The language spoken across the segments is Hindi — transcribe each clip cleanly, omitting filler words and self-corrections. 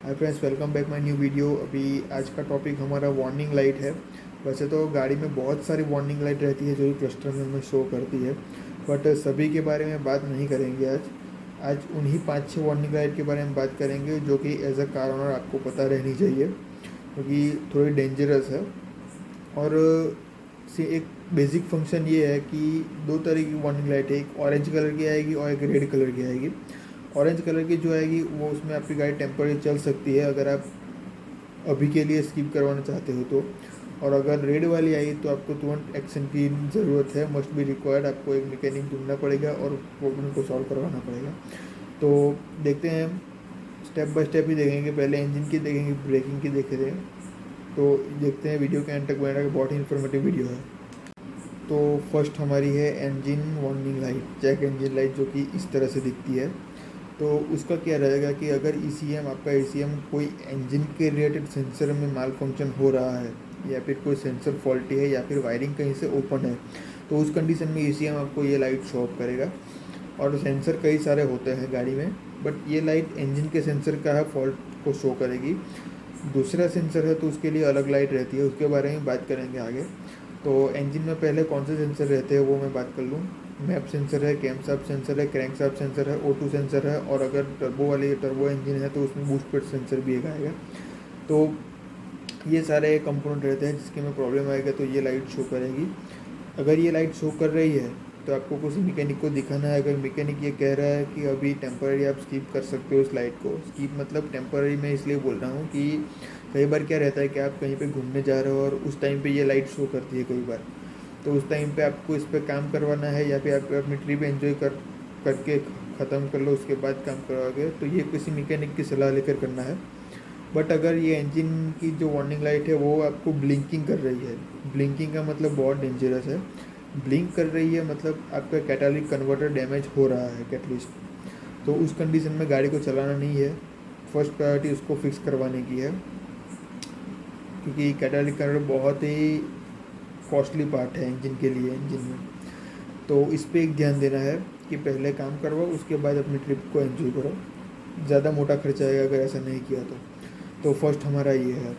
Hi friends, welcome back my new video. अभी आज का टॉपिक हमारा वार्निंग लाइट है। वैसे तो गाड़ी में बहुत सारी वार्निंग लाइट रहती है जो कि क्लस्टर में हमें शो करती है, बट सभी के बारे में बात नहीं करेंगे आज। आज उन्हीं 5-6 वार्निंग लाइट के बारे में बात करेंगे जो कि एज अ कार ओनर आपको पता रहनी चाहिए, क्योंकि थोड़ी डेंजरस है। और से एक बेसिक फंक्शन ये है कि दो तरह की वार्निंग लाइट है, एक ऑरेंज कलर की आएगी और एक रेड कलर की आएगी। ऑरेंज कलर की जो आएगी वो उसमें आपकी गाड़ी टेम्परेरी चल सकती है अगर आप अभी के लिए स्किप करवाना चाहते हो तो। और अगर रेड वाली आई तो आपको तुरंत एक्शन की ज़रूरत है, मस्ट बी रिक्वायर्ड। आपको एक मैकेनिक ढूंढना पड़ेगा और प्रॉब्लम को सॉल्व करवाना पड़ेगा। तो देखते हैं, स्टेप बाय स्टेप ही देखेंगे। पहले इंजन की देखेंगे, ब्रेकिंग की देख रहे हैं। तो देखते हैं, वीडियो के एंड तक बनेगा, बहुत ही इन्फॉर्मेटिव वीडियो है। तो फर्स्ट हमारी है engine warning light, check engine light, जो कि इस तरह से दिखती है। तो उसका क्या रहेगा कि अगर आपका ईसीएम कोई इंजन के रिलेटेड सेंसर में माल फंक्शन हो रहा है, या फिर कोई सेंसर फॉल्टी है, या फिर वायरिंग कहीं से ओपन है, तो उस कंडीशन में ईसीएम आपको ये लाइट शो अप करेगा। और सेंसर कई सारे होते हैं गाड़ी में, बट ये लाइट इंजन के सेंसर का है फॉल्ट को शो करेगी। दूसरा सेंसर है तो उसके लिए अलग लाइट रहती है, उसके बारे में बात करेंगे आगे। तो इंजन में पहले कौन से सेंसर रहते हैं वो मैं बात कर लूँ। मैप सेंसर है, कैमशाफ्ट सेंसर है, क्रैंकशाफ्ट सेंसर है, O2 सेंसर है, और अगर टर्बो इंजन है तो उसमें बूस्ट पेड सेंसर भी एक आएगा। तो ये सारे कंपोनेंट रहते हैं जिसके में प्रॉब्लम आएगा तो ये लाइट शो करेगी। अगर ये लाइट शो कर रही है तो आपको किसी मैकेनिक को दिखाना है। अगर मैकेनिक ये कह रहा है कि अभी टेम्पररी आप स्किप कर सकते हो इस लाइट को, स्किप मतलब टेम्पररी मैं इसलिए बोल रहा हूँ कि कई बार क्या रहता है कि आप कहीं पे घूमने जा रहे हो और उस टाइम पे ये लाइट शो करती है कई बार। तो उस टाइम पे आपको इस पर काम करवाना है, या फिर आप अपनी ट्रिप एंजॉय करके ख़त्म कर लो, उसके बाद काम करवाओगे, तो ये किसी मैकेनिक की सलाह लेकर करना है। बट अगर ये इंजन की जो वार्निंग लाइट है वो आपको ब्लिंकिंग कर रही है, ब्लिंकिंग का मतलब बहुत डेंजरस है। ब्लिंक कर रही है मतलब आपका कैटालिक कन्वर्टर डैमेज हो रहा है कैटलिस्ट। तो उस कंडीशन में गाड़ी को चलाना नहीं है, फर्स्ट प्रायोरिटी उसको फिक्स करवाने की है, क्योंकि कैटालिक कन्वर्टर बहुत ही कॉस्टली पार्ट है इंजन के लिए, इंजन में। तो इस पर एक ध्यान देना है कि पहले काम करवाओ, उसके बाद अपनी ट्रिप को एंजॉय करो। ज़्यादा मोटा खर्चा आएगा अगर ऐसा नहीं किया तो फर्स्ट हमारा ये है।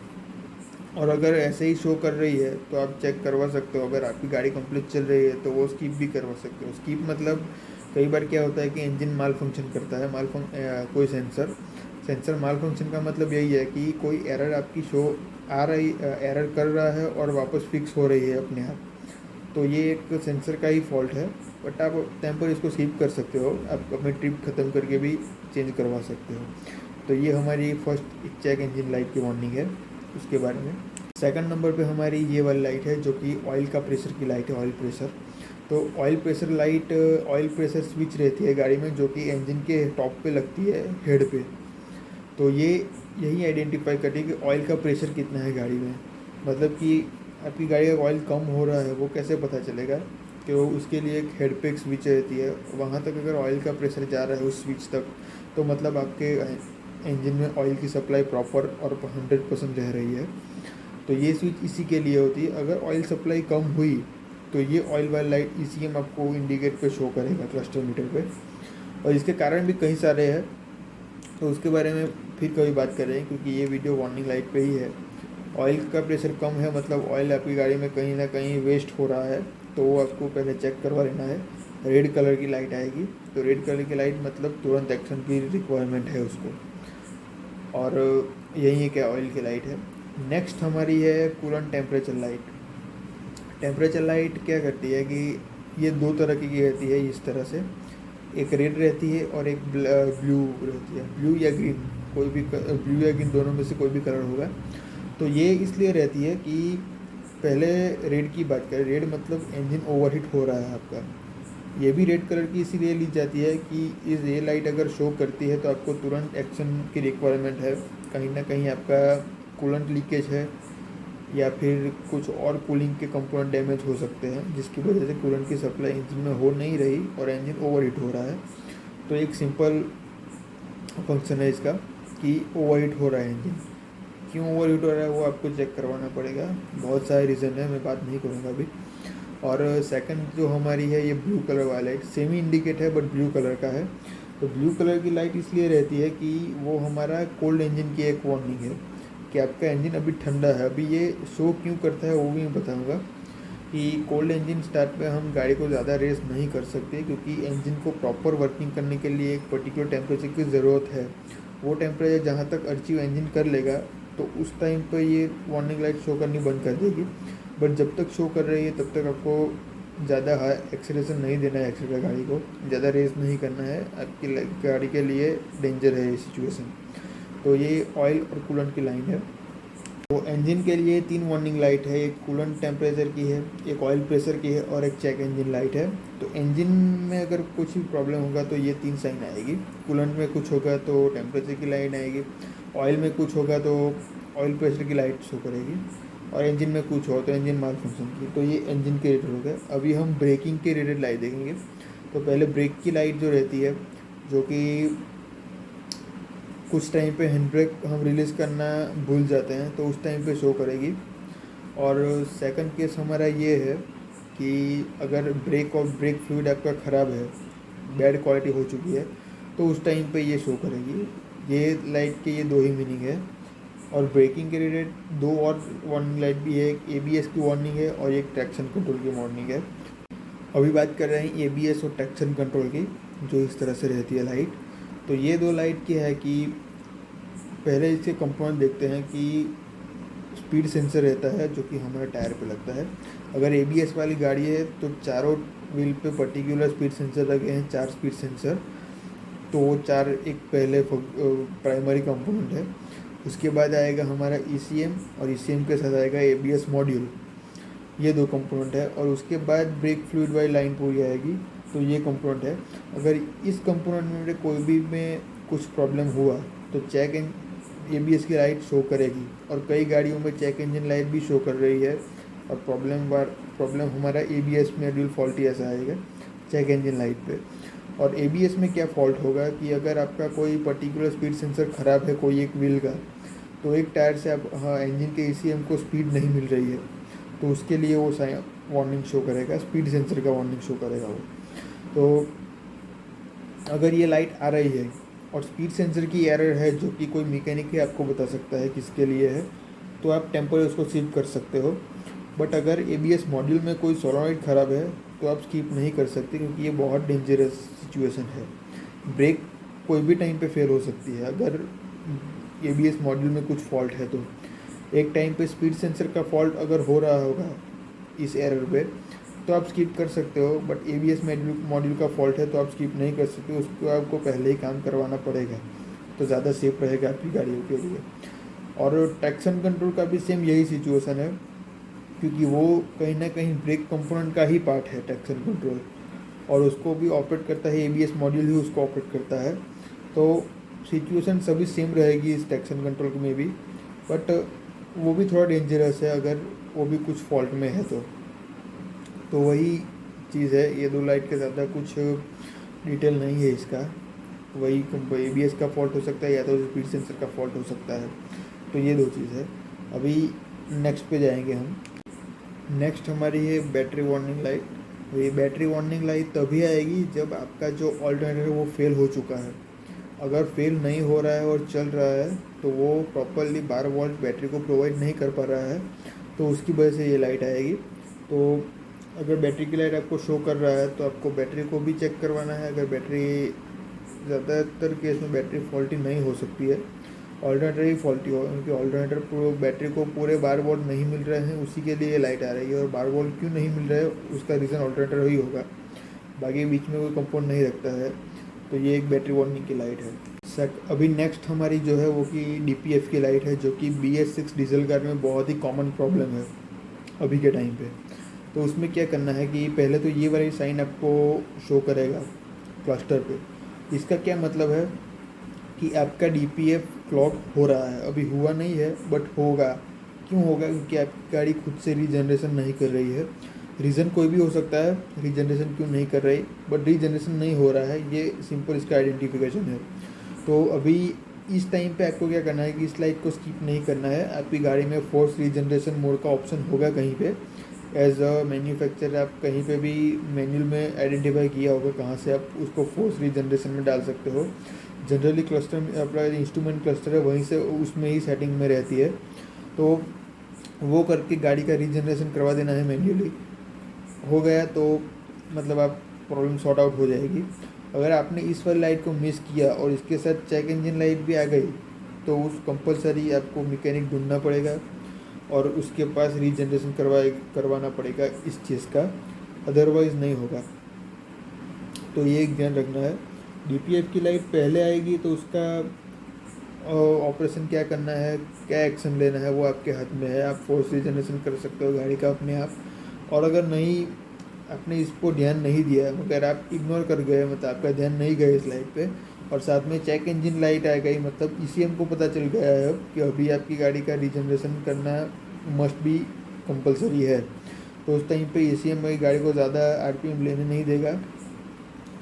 और अगर ऐसे ही शो कर रही है तो आप चेक करवा सकते हो। अगर आपकी गाड़ी कंप्लीट चल रही है तो वो स्किप भी करवा सकते हो। स्किप मतलब कई बार क्या होता है कि इंजन माल फंक्शन करता है, कोई सेंसर माल फंक्शन का मतलब यही है कि कोई एरर आपकी शो आ रही, एरर कर रहा है और वापस फिक्स हो रही है अपने आप। तो ये एक सेंसर का ही फॉल्ट है, बट आप टाइम पर इसको स्किप कर सकते हो, आप अपनी ट्रिप ख़त्म करके भी चेंज करवा सकते हो। तो ये हमारी फर्स्ट चेक इंजन लाइट की वार्निंग है, उसके बारे में। सेकंड नंबर पे हमारी ये वाली लाइट है जो कि ऑयल का प्रेशर की लाइट है, ऑयल प्रेशर। तो oil pressure light, oil pressure switch रहती है गाड़ी में जो कि इंजन के टॉप पे लगती है, हेड पे। तो ये यही आइडेंटिफाई करती है कि ऑयल का प्रेशर कितना है गाड़ी में। मतलब कि आपकी गाड़ी का ऑयल कम हो रहा है वो कैसे पता चलेगा, कि वो उसके लिए एक हेड पे एक स्विच रहती है, वहाँ तक अगर ऑयल का प्रेशर जा रहा है उस स्विच तक, तो मतलब आपके इंजन में ऑयल की सप्लाई प्रॉपर और 100% रह रही है। तो ये स्विच इसी के लिए होती है। अगर ऑयल सप्लाई कम हुई तो ये ऑयल वाली लाइट ईसीएम आपको इंडिकेट पे शो करेगा क्लस्टर मीटर पे। और इसके कारण भी कई सारे हैं, तो उसके बारे में फिर कभी बात करें, क्योंकि ये वीडियो वार्निंग लाइट पे ही है। ऑयल का प्रेशर कम है मतलब ऑयल आपकी गाड़ी में कहीं ना कहीं वेस्ट हो रहा है, तो वो आपको पहले चेक करवा लेना है। रेड कलर की लाइट आएगी, तो रेड कलर की लाइट मतलब तुरंत एक्शन की रिक्वायरमेंट है उसको। और यही है क्या ऑयल की लाइट है। नेक्स्ट हमारी है coolant temperature light. Temperature light क्या करती है कि ये दो तरह की रहती है इस तरह से, एक रेड रहती है और एक ब्लू रहती है, ब्लू या ग्रीन, कोई भी ब्लू या ग्रीन दोनों में से कोई भी कलर होगा। तो ये इसलिए रहती है कि पहले रेड की बात करें, रेड मतलब इंजन ओवरहीट हो रहा है आपका। ये भी रेड कलर की इसीलिए ली जाती है कि ये लाइट अगर शो करती है तो आपको तुरंत एक्शन की रिक्वायरमेंट है। कहीं ना कहीं आपका कूलेंट लीकेज है, या फिर कुछ और कूलिंग के कंपोनेंट डैमेज हो सकते हैं जिसकी वजह से कूलेंट की सप्लाई इंजन में हो नहीं रही और इंजन ओवरहीट हो रहा है। तो एक सिंपल फंक्शन है इसका कि ओवरहीट हो रहा है इंजन। क्यों ओवरहीट हो रहा है वो आपको चेक करवाना पड़ेगा, बहुत सारे रीज़न है, मैं बात नहीं करूँगा अभी। और सेकंड जो हमारी है ये ब्लू कलर वाला लाइट, सेमी इंडिकेट है बट ब्लू कलर का है। तो ब्लू कलर की लाइट इसलिए रहती है कि वो हमारा कोल्ड इंजन की एक वार्निंग है कि आपका इंजन अभी ठंडा है। अभी ये शो क्यों करता है वो भी मैं बताऊँगा कि कोल्ड इंजन स्टार्ट में हम गाड़ी को ज़्यादा रेस नहीं कर सकते, क्योंकि इंजन को प्रॉपर वर्किंग करने के लिए एक पर्टिकुलर टेम्परेचर की ज़रूरत है। वो टेम्परेचर जहाँ तक अचीव इंजन कर लेगा तो उस टाइम पर ये वार्निंग लाइट शो करनी बंद कर देगी। बट जब तक शो कर रही है तब तक आपको ज़्यादा हाई एक्सीलरेशन नहीं देना है, एक्सीटर गाड़ी को ज़्यादा रेस नहीं करना है, आपकी गाड़ी के लिए डेंजर है ये सिचुएशन। तो ये ऑयल और कूलेंट की लाइन है। तो इंजन के लिए 3 वार्निंग लाइट है, एक कूलेंट टेम्परेचर की है, एक ऑयल प्रेशर की है और एक चेक इंजन लाइट है। तो इंजन में अगर कुछ भी प्रॉब्लम होगा तो ये 3 साइन आएगी। कूलेंट में कुछ होगा तो टेम्परेचर की लाइन आएगी, ऑयल में कुछ होगा तो ऑयल प्रेशर की लाइट शो करेगी, और इंजन में कुछ हो तो इंजन माल फंक्शन की। तो ये इंजन के रिलेटेड हो गया। अभी हम ब्रेकिंग के रिलेटेड लाइट देखेंगे। तो पहले ब्रेक की लाइट जो रहती है, जो कि कुछ टाइम पे हैंड ब्रेक हम रिलीज़ करना भूल जाते हैं तो उस टाइम पे शो करेगी। और सेकंड केस हमारा ये है कि अगर ब्रेक और ब्रेक फ्लूइड आपका ख़राब है, बैड क्वालिटी हो चुकी है, तो उस टाइम पे ये शो करेगी। ये लाइट के ये 2 ही मीनिंग है। और ब्रेकिंग के रिलेटेड 2 और वार्निंग लाइट भी है, एक ABS की वार्निंग है और एक ट्रैक्शन कंट्रोल की वार्निंग है। अभी बात कर रहे हैं ABS और ट्रैक्शन कंट्रोल की, जो इस तरह से रहती है लाइट। तो ये 2 लाइट की है कि पहले इसके कंपोनेंट देखते हैं कि स्पीड सेंसर रहता है जो कि हमारे टायर पे लगता है। अगर ABS वाली गाड़ी है तो चारों व्हील पे पर्टिकुलर स्पीड सेंसर लगे हैं, 4 स्पीड सेंसर। तो वो 4 एक पहले प्राइमरी कंपोनेंट है। उसके बाद आएगा हमारा ECM और ECM के साथ आएगा ABS मॉड्यूल, ये 2 कंपोनेंट है। और उसके बाद ब्रेक फ्लूइड वाली लाइन पूरी आएगी, तो ये कंपोनेंट है। अगर इस कंपोनेंट में कोई भी में कुछ प्रॉब्लम हुआ तो चेक ABS की लाइट शो करेगी, और कई गाड़ियों में चेक इंजन लाइट भी शो कर रही है। और प्रॉब्लम हमारा ABS मॉड्यूल फॉल्टी ऐसा आएगा चेक इंजन लाइट पे। और ABS में क्या फॉल्ट होगा कि अगर आपका कोई पर्टिकुलर स्पीड सेंसर ख़राब है कोई एक व्हील का, तो एक टायर से आप इंजन के ECM को स्पीड नहीं मिल रही है, तो उसके लिए वो वार्निंग शो करेगा, स्पीड सेंसर का वार्निंग शो करेगा वो। तो अगर ये लाइट आ रही है और स्पीड सेंसर की एरर है, जो कि कोई मैकेनिक ही आपको बता सकता है किसके लिए है, तो आप टेम्पररी उसको स्किप कर सकते हो। बट अगर ABS मॉड्यूल में कोई सोलनॉइड ख़राब है तो आप स्किप नहीं कर सकते, क्योंकि ये बहुत डेंजरस सिचुएशन है। ब्रेक कोई भी टाइम पे फेल हो सकती है अगर ABS मॉड्यूल में कुछ फॉल्ट है तो। एक टाइम पे स्पीड सेंसर का फॉल्ट अगर हो रहा होगा इस एरर पे तो आप स्किप कर सकते हो, बट ABS मॉड्यूल का फॉल्ट है तो आप स्किप नहीं कर सकते, उसको आपको पहले ही काम करवाना पड़ेगा, तो ज़्यादा सेफ रहेगा आपकी गाड़ियों के लिए। और ट्रैक्शन कंट्रोल का भी सेम यही सिचुएशन है, क्योंकि वो कहीं ना कहीं ब्रेक कंपोनेंट का ही पार्ट है ट्रैक्शन कंट्रोल, और उसको भी ऑपरेट करता है ABS मॉड्यूल ही उसको ऑपरेट करता है। तो सिचुएशन सभी सेम रहेगी इस ट्रैक्शन कंट्रोल में भी, बट वो भी थोड़ा डेंजरस है अगर वो भी कुछ फॉल्ट में है तो वही चीज़ है। ये 2 लाइट का ज़्यादा कुछ डिटेल नहीं है इसका, वही ABS का फॉल्ट हो सकता है या तो स्पीड सेंसर का फॉल्ट हो सकता है। तो ये 2 चीज़ है। अभी नेक्स्ट पे जाएंगे हम। नेक्स्ट हमारी है बैटरी वार्निंग लाइट। तो ये बैटरी वार्निंग लाइट तभी आएगी जब आपका जो ऑल्टरनेटर है वो फेल हो चुका है। अगर फेल नहीं हो रहा है और चल रहा है तो वो प्रॉपरली 12 वोल्ट बैटरी को प्रोवाइड नहीं कर पा रहा है, तो उसकी वजह से ये लाइट आएगी। तो अगर बैटरी की लाइट आपको शो कर रहा है तो आपको बैटरी को भी चेक करवाना है। अगर बैटरी, ज़्यादातर केस में बैटरी फॉल्टी नहीं हो सकती है, ऑल्टरनेटर ही फॉल्टी हो, क्योंकि ऑल्टरनेटर बैटरी को पूरे 12 वोल्ट नहीं मिल रहे हैं, उसी के लिए ये लाइट आ रही है। और 12 वोल्ट क्यों नहीं मिल रहा है उसका रीज़न ऑल्टरनेटर ही होगा, बाकी बीच में कोई कंपाउंड नहीं रखता है। तो ये एक बैटरी वार्निंग की लाइट है। अभी नेक्स्ट हमारी जो है वो कि DPF की लाइट है, जो कि BS6 डीजल कार में बहुत ही कॉमन प्रॉब्लम है अभी के टाइम पे। तो उसमें क्या करना है कि पहले तो ये वाली साइन आपको शो करेगा क्लस्टर पे। इसका क्या मतलब है कि आपका DPF क्लॉग हो रहा है, अभी हुआ नहीं है बट होगा। क्यों होगा? क्योंकि आपकी गाड़ी खुद से रीजनरेशन नहीं कर रही है। रीज़न कोई भी हो सकता है रीजनरेशन क्यों नहीं कर रही, बट रीजनरेशन नहीं हो रहा है, ये सिंपल इसका आइडेंटिफिकेशन है। तो अभी इस टाइम पे आपको क्या करना है कि इस लाइट को स्किप नहीं करना है। आपकी गाड़ी में फोर्स रीजनरेशन मोड का ऑप्शन होगा कहीं पे, एज अ मैन्युफैक्चरर आप कहीं पे भी मैनुअल में आइडेंटिफाई किया होगा कहाँ से आप उसको फोर्स रीजनरेशन में डाल सकते हो। जनरली क्लस्टर में अपना इंस्ट्रूमेंट क्लस्टर है वहीं से उसमें ही सेटिंग में रहती है, तो वो करके गाड़ी का रीजनरेशन करवा देना है मैन्युअली। हो गया तो मतलब आप प्रॉब्लम सॉर्ट आउट हो जाएगी। अगर आपने इस वाली लाइट को मिस किया और इसके साथ चेक इंजन लाइट भी आ गई तो उस कंपलसरी आपको मैकेनिक ढूंढना पड़ेगा और उसके पास रीजनरेशन करवाना पड़ेगा इस चीज़ का, अदरवाइज़ नहीं होगा। तो ये एक ध्यान रखना है। डीपीएफ की लाइट पहले आएगी तो उसका ऑपरेशन क्या करना है, क्या एक्शन लेना है वो आपके हाथ में है। आप फोर्स रीजनरेशन कर सकते हो गाड़ी का अपने आप, और अगर नहीं आपने इसको ध्यान नहीं दिया, अगर आप इग्नोर कर गए मतलब आपका ध्यान नहीं गया इस लाइट पे और साथ में चेक इंजन लाइट आ गई, मतलब ईसीएम को पता चल गया है कि अभी आपकी गाड़ी का रीजनरेशन करना मस्ट बी कंपलसरी है, तो उस टाइम पे ईसीएम में गाड़ी को ज़्यादा आरपीएम लेने नहीं देगा।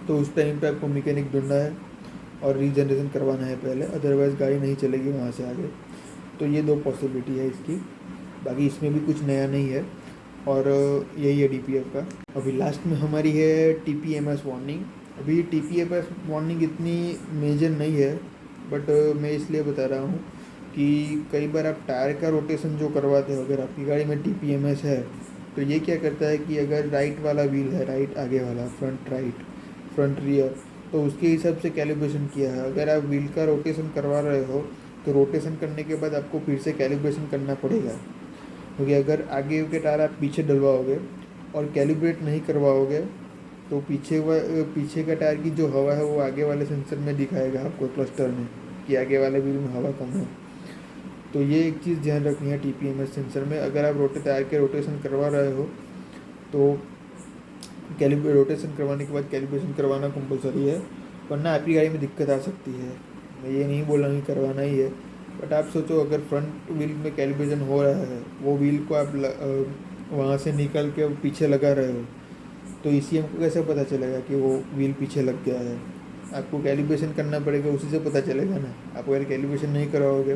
तो उस टाइम पे आपको मैकेनिक ढूंढना है और रीजनरेशन करवाना है पहले, अदरवाइज़ गाड़ी नहीं चलेगी वहाँ से आगे। तो ये दो पॉसिबिलिटी है इसकी, बाकी इसमें भी कुछ नया नहीं है और यही है डीपीएफ का। अभी लास्ट में हमारी है टीपीएमएस वार्निंग। अभी टीपीएमएस वार्निंग इतनी मेजर नहीं है, बट मैं इसलिए बता रहा हूँ कि कई बार आप टायर का रोटेशन जो करवाते हो, अगर आपकी गाड़ी में टीपीएमएस है तो ये क्या करता है कि अगर राइट वाला व्हील है, राइट आगे वाला, फ्रंट राइट, फ्रंट रियर, तो उसके हिसाब से कैलिब्रेशन किया है। अगर आप व्हील का रोटेशन करवा रहे हो तो रोटेशन करने के बाद आपको फिर से कैलिब्रेशन करना पड़ेगा, क्योंकि अगर आगे के टायर आप पीछे डलवाओगे और कैलिब्रेट नहीं करवाओगे तो पीछे का टायर की जो हवा है वो आगे वाले सेंसर में दिखाएगा आपको क्लस्टर में कि आगे वाले व्हील में हवा कम है। तो ये एक चीज़ ध्यान रखनी है टीपीएमएस सेंसर में। अगर आप टायर के रोटेशन करवा रहे हो तो रोटेशन करवाने के बाद कैलिब्रेशन करवाना कंपलसरी है, वरना आपकी गाड़ी में दिक्कत आ सकती है। मैं ये नहीं बोल रहा हूँ कि करवाना ही है, बट आप सोचो अगर फ्रंट व्हील में कैलिब्रेशन हो रहा है, वो व्हील को आप वहाँ से निकल के पीछे लगा रहे हो, तो ईसीएम को कैसे पता चलेगा कि वो व्हील पीछे लग गया है? आपको कैलिब्रेशन करना पड़ेगा, उसी से पता चलेगा ना। आप अगर कैलिब्रेशन नहीं कराओगे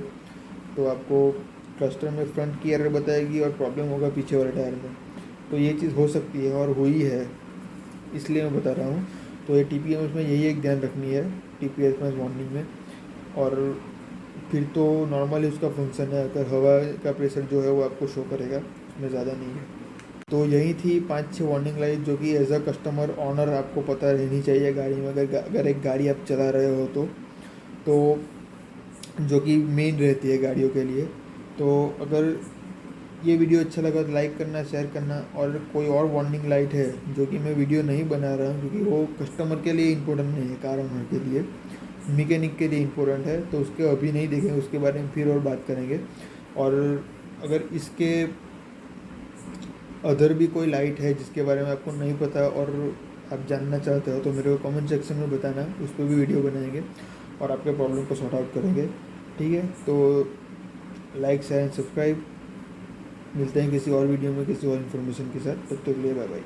तो आपको क्लस्टर में फ्रंट की एरर बताएगी और प्रॉब्लम होगा पीछे वाले टायर में। तो ये चीज़ हो सकती है और हुई है, इसलिए मैं बता रहा हूँ। तो ये टीपीएमएस में यही एक ध्यान रखनी है, टीपीएमएस वार्निंग में। और फिर तो नॉर्मली उसका फंक्शन है, अगर हवा का प्रेशर जो है वो आपको शो करेगा, उसमें ज़्यादा नहीं है। तो यही थी 5-6 वार्निंग लाइट जो कि एज अ कस्टमर ऑनर आपको पता रहनी चाहिए गाड़ी में। अगर एक गाड़ी आप चला रहे हो तो जो कि मेन रहती है गाड़ियों के लिए। तो अगर ये वीडियो अच्छा लगा तो लाइक करना, शेयर करना। और कोई और वार्निंग लाइट है जो कि मैं वीडियो नहीं बना रहा हूँ क्योंकि वो कस्टमर के लिए इम्पोर्टेंट नहीं है, कार ओनर के लिए, मैकेनिक के लिए इम्पोर्टेंट है, तो उसके अभी नहीं देखेंगे, उसके बारे में फिर और बात करेंगे। और अगर इसके अदर भी कोई लाइट है जिसके बारे में आपको नहीं पता और आप जानना चाहते हो तो मेरे को कमेंट सेक्शन में बताना, उस पर भी वीडियो बनाएंगे और आपके प्रॉब्लम को सॉर्ट आउट करेंगे। ठीक है, तो लाइक, शेयर एंड सब्सक्राइब। मिलते हैं किसी और वीडियो में किसी और इन्फॉर्मेशन के साथ, तब तक के लिए बाय बाय।